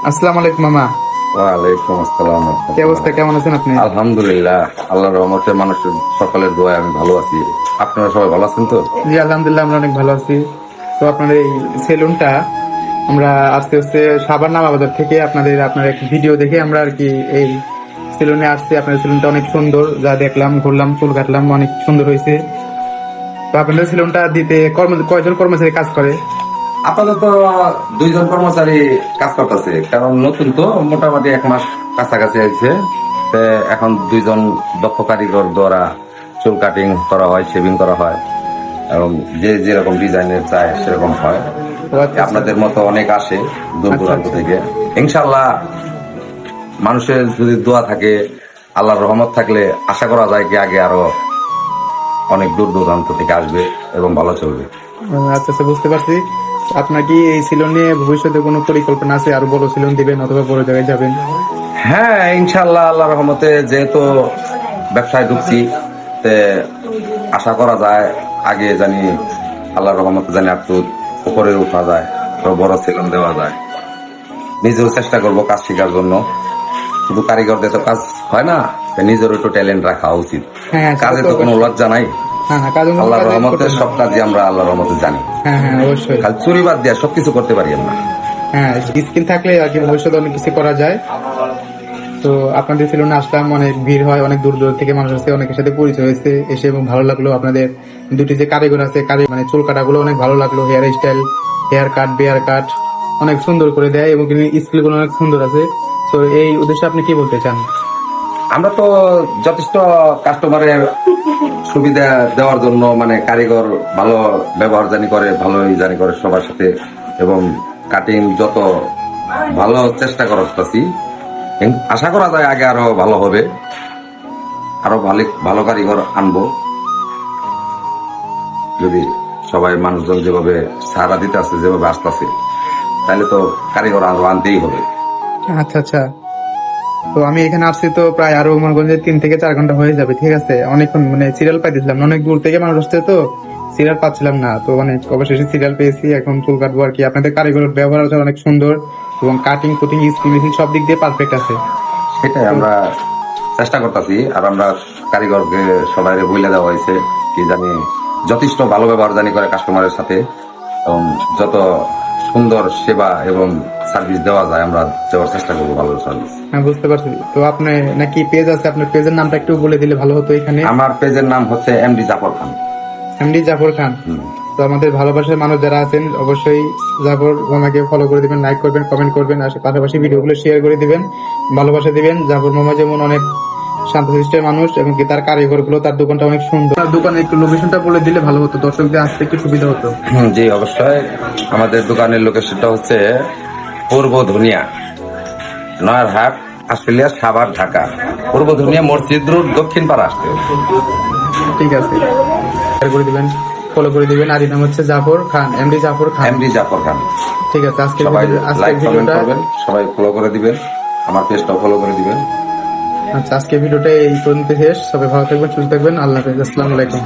আসসালামু আলাইকুম মামা। ওয়ালাইকুম আসসালাম। কি অবস্থা, কেমন আছেন আপনি? আলহামদুলিল্লাহ, আল্লাহর রহমতে মানুষের সকলের দোয়ায় আমি ভালো আছি। আপনারা সবাই ভালো আছেন তো? জি আলহামদুলিল্লাহ, আমরা অনেক ভালো আছি। তো আপনার এই সেলুনটা আমরা আস্তে আস্তে সাভার নামাবাজার থেকে আপনার এক ভিডিও দেখে আমরা আর কি এই সেলুনে আসছি। আপনার সেলুনটা অনেক সুন্দর, যা দেখলাম, ঘুরলাম, চুল কাটলাম, অনেক সুন্দর হয়েছে। তো আপনাদের সেলুনটা দিতে কয়জন কর্মচারী কাজ করে? আপাতত 2 জন কর্মচারী কাজ করতেছে, কারণ নতুন তো, মোটামুটি 1 মাস কাছাকাছি হয়েছে। এখন 2 জন দক্ষ কারিগর দ্বারা চুল কাটিং করা হয়, শেভিং করা হয়, এবং যে যেরকম ডিজাইনের চায় সেরকম হয়। আপনাদের মতো অনেক আসে দূর দূরান্ত থেকে। ইনশাল্লাহ মানুষের যদি দোয়া থাকে, আল্লাহর রহমত থাকলে আশা করা যায় কি আগে আরো অনেক দূর দূরান্ত থেকে আসবে এবং ভালো চলবে। আচ্ছা আচ্ছা, বুঝতে পারছি। আপনার কি এই সেলুনে ভবিষ্যতে কোনো পরিকল্পনা আছে, আরো বড় সেলুন দিবেন অথবা বড় জায়গায় যাবেন? হ্যাঁ, ইনশাল্লাহ আল্লাহর রহমতে যেহেতু ব্যবসায় ঢুকছি, আশা করা যায় আগে জানি আল্লাহর রহমতে জানি একটু উপরে উঠা যায়, বড় সেলুন দেওয়া যায়। নিজেও চেষ্টা করব কাজ শেখার জন্য। শুধু কারিগরদের তো কাজ হয় না, নিজের একটু ট্যালেন্ট রাখা উচিত। হ্যাঁ, কাজে তো কোনো লজ্জা নাই। আল্লাহর রহমতে সব কাজই আমরা আল্লাহর রহমতে জানি। হ্যাঁ হ্যাঁ, অবশ্যই। খালি চুরি বাদ দিয়া সবকিছু করতে পারি না। হ্যাঁ, স্কিল থাকলে আর কি ভবিষ্যতে অনেক কিছু করা যায়। তো আপনাদের সেলুনে আসলাম, অনেক ভিড় হয়, অনেক দূর দূর থেকে মানুষ আসছে, অনেকের সাথে পরিচয় হয়েছে, এসে এবং ভালো লাগলো। আপনাদের দুটি যে কারিগর আছে, মানে চুল কাটাগুলো অনেক ভালো লাগলো। Hair style, hair cut, beard cut অনেক সুন্দর করে দেয় এবং স্কিল গুলো অনেক সুন্দর আছে। তো এই উদ্দেশ্যে আপনি কি বলতে চান? আমরা তো যথেষ্ট কাস্টমারের সুবিধা দেওয়ার জন্য, মানে কারিগর ভালো ব্যবহার জানি করে, ভালোই জানি করে সবার সাথে, এবং কাটিং যত ভালো চেষ্টা করতেছি। আশা করা যায় আগে আরো ভালো হবে, আরো ভালো কারিগর আনবো। যদি সবাই মানুষজন যেভাবে সাহারা দিতে আসছে, যেভাবে আসতেছে, তাহলে তো কারিগর আরো আনতেই হবে। আচ্ছা আচ্ছা। তো আমি এখানে আসছি তো প্রায় আরো মনে করেন যে 3 থেকে 4 ঘন্টা হয়ে যাবে, ঠিক আছে? অনেকক্ষণ মানে সিরিয়াল পাইতেছিলাম না, অনেক দূর থেকে মানুষ আসছে তো সিরিয়াল পাচ্ছিলাম না। তো অনেক অবশেষে সিরিয়াল পেয়েছি, এখন চুল কাটবো আর কি। আপনাদের কারিগরের ব্যবহার আছে অনেক সুন্দর, এবং কাটিং কুটিং স্কিল সব দিক দিয়ে পারফেক্ট আছে। সেটাই আমরা চেষ্টা করতেছি। আর আমরা কারিগরকে সবাই বইলে দেওয়া হয়েছে কি জানি যথেষ্ট ভালো ব্যবহার জানি করে কাস্টমারের সাথে, এবং যত সুন্দর সেবা এবং সার্ভিস দেওয়া যায় আমরা দেওয়ার চেষ্টা করবো, ভালো সার্ভিস। হ্যাঁ, বুঝতে পারছি। তো আপনি নাকি পেজ আছে, আপনার পেজের নামটা একটু বলে দিলে ভালো হতো এখানে। আমার পেজের নাম হচ্ছে এমডি জাফর খান। এমডি জাফর খান। তো আমাদের ভালোবাসার মানুষ যারা আছেন অবশ্যই জাফর মামাকে ফলো করে দিবেন, লাইক করবেন, কমেন্ট করবেন, আর পাশাপাশি ভিডিওগুলো শেয়ার করে দিবেন, ভালোবাসা দিবেন। জাফর মামা যেমন অনেক শান্তশিষ্টের মানুষ, এবং কি তার কারিগর গুলো, তার দোকানটা অনেক সুন্দর। তার দোকানের একটু লোকেশনটা বলে দিলে ভালো হতো, দর্শকদের আসতে একটু সুবিধা হতো। জি অবশ্যই। আমাদের দোকানের লোকেশনটা হচ্ছে পূর্ব ধুনিয়া, নয়ারহাট, অস্ট্রেলিয়া, সাভার, ঢাকা। পূর্ব ধুনিয়া মসজিদ রোড, দক্ষিণ পাড়া আসতে হবে। ঠিক আছে, শেয়ার করে দিবেন, ফলো করে দিবেন। আর নাম হচ্ছে জাফর খান, এমডি জাফর খান। এমডি জাফর খান। ঠিক আছে, সবাই লাইক কমেন্ট করবেন, সবাই ফলো করে দিবেন, আমার পেজটাও ফলো করে দিবেন। আচ্ছা, আজকে ভিডিওটা এই পর্যন্ত শেষ। সবাই ভালো থাকবেন, সুস্থ থাকবেন। আল্লাহ হাফেজ, আসসালামু আলাইকুম।